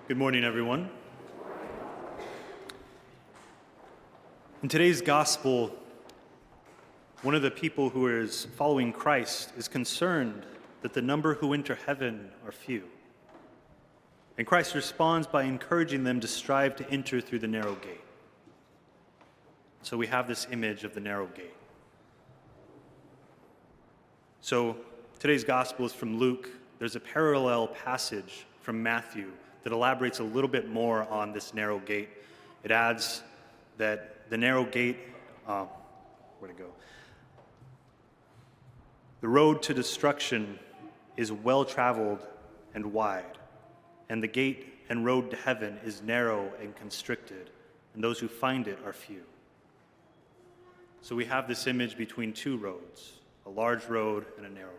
Good morning, everyone. In today's gospel, one of the people who is following Christ is concerned that the number who enter heaven are few. And Christ responds by encouraging them to strive to enter through the narrow gate. So we have this image of the narrow gate. So today's gospel is from Luke. There's a parallel passage from Matthew that elaborates a little bit more on this narrow gate. It adds that the narrow gate, where'd it go? The road to destruction is well-traveled and wide, and the gate and road to heaven is narrow and constricted, and those who find it are few. So we have this image between two roads, a large road and a narrow road.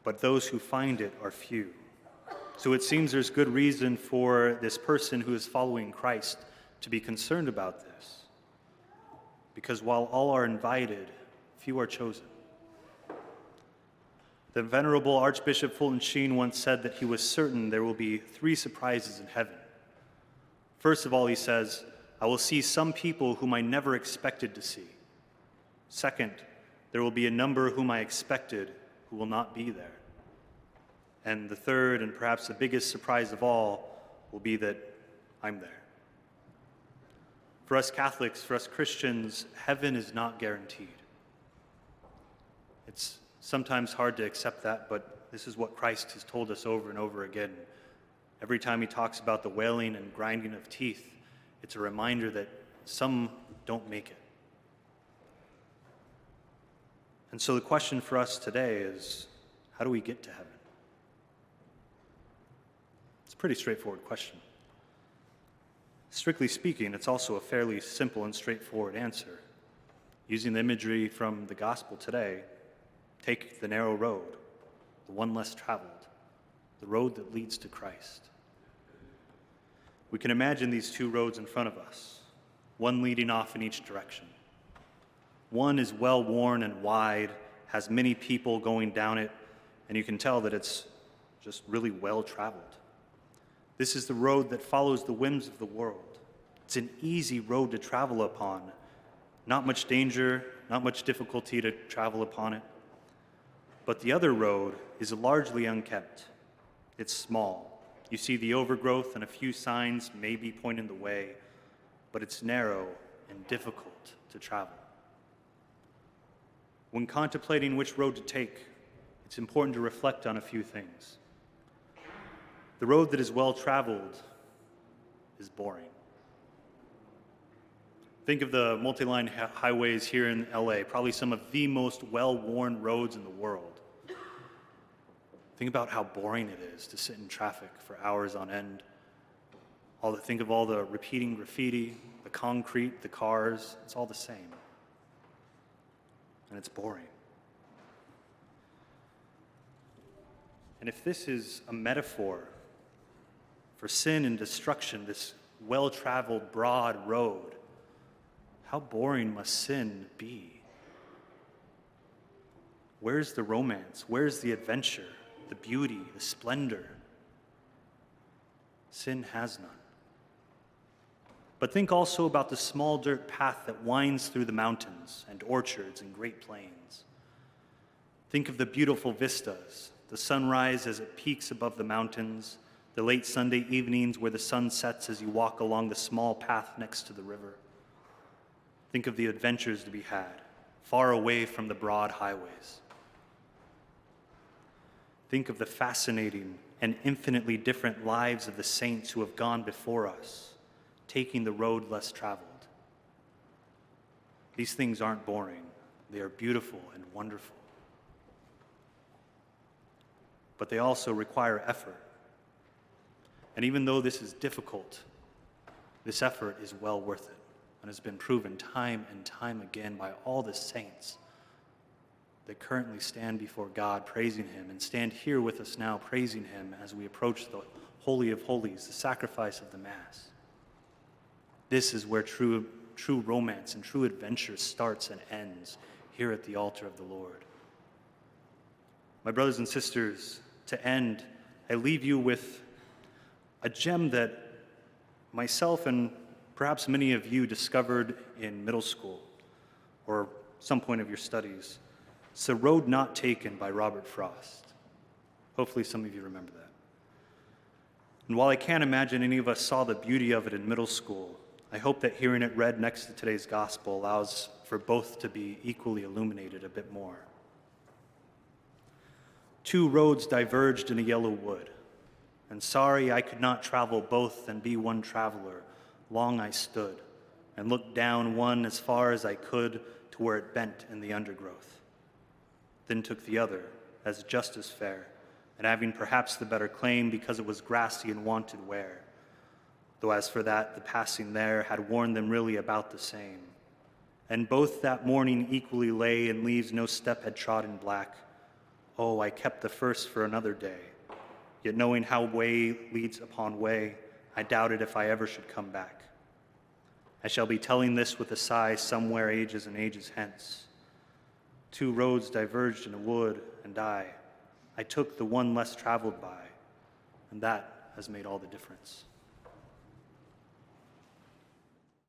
But those who find it are few. So it seems there's good reason for this person who is following Christ to be concerned about this. Because while all are invited, few are chosen. The Venerable Archbishop Fulton Sheen once said that he was certain there will be 3 surprises in heaven. First of all, he says, I will see some people whom I never expected to see. Second, there will be a number whom I expected who will not be there. And the third, and perhaps the biggest surprise of all, will be that I'm there. For us Catholics, for us Christians, heaven is not guaranteed. It's sometimes hard to accept that, but this is what Christ has told us over and over again. Every time he talks about the wailing and grinding of teeth, it's a reminder that some don't make it. And so the question for us today is, how do we get to heaven? It's a pretty straightforward question. Strictly speaking, it's also a fairly simple and straightforward answer. Using the imagery from the gospel today, take the narrow road, the one less traveled, the road that leads to Christ. We can imagine these 2 roads in front of us, one leading off in each direction. One is well-worn and wide, has many people going down it, and you can tell that it's just really well-traveled. This is the road that follows the whims of the world. It's an easy road to travel upon. Not much danger, not much difficulty to travel upon it. But the other road is largely unkept. It's small. You see the overgrowth and a few signs maybe pointing the way, but it's narrow and difficult to travel. When contemplating which road to take, it's important to reflect on a few things. The road that is well-traveled is boring. Think of the multi-line highways here in LA, probably some of the most well-worn roads in the world. Think about how boring it is to sit in traffic for hours on end. Think of all the repeating graffiti, the concrete, the cars, it's all the same. And it's boring. And if this is a metaphor for sin and destruction, this well-traveled, broad road, how boring must sin be? Where's the romance? Where's the adventure, the beauty, the splendor? Sin has none. But think also about the small dirt path that winds through the mountains and orchards and great plains. Think of the beautiful vistas, the sunrise as it peaks above the mountains, the late Sunday evenings where the sun sets as you walk along the small path next to the river. Think of the adventures to be had, far away from the broad highways. Think of the fascinating and infinitely different lives of the saints who have gone before us, taking the road less traveled. These things aren't boring. They are beautiful and wonderful. But they also require effort. And even though this is difficult, this effort is well worth it and has been proven time and time again by all the saints that currently stand before God praising him and stand here with us now praising him as we approach the Holy of Holies, the sacrifice of the Mass. This is where true romance and true adventure starts and ends, here at the altar of the Lord. My brothers and sisters, to end I leave you with a gem that myself and perhaps many of you discovered in middle school or some point of your studies. It's The Road Not Taken by Robert Frost. Hopefully some of you remember that. And while I can't imagine any of us saw the beauty of it in middle school, I hope that hearing it read next to today's gospel allows for both to be equally illuminated a bit more. Two roads diverged in a yellow wood, and sorry I could not travel both and be one traveler. Long I stood, and looked down one as far as I could to where it bent in the undergrowth. Then took the other, as just as fair, and having perhaps the better claim because it was grassy and wanted wear. Though as for that, the passing there had worn them really about the same. And both that morning equally lay in leaves no step had trodden black. Oh, I kept the first for another day. Yet knowing how way leads upon way, I doubted if I ever should come back. I shall be telling this with a sigh somewhere ages and ages hence. Two roads diverged in a wood, and I took the one less traveled by, and that has made all the difference.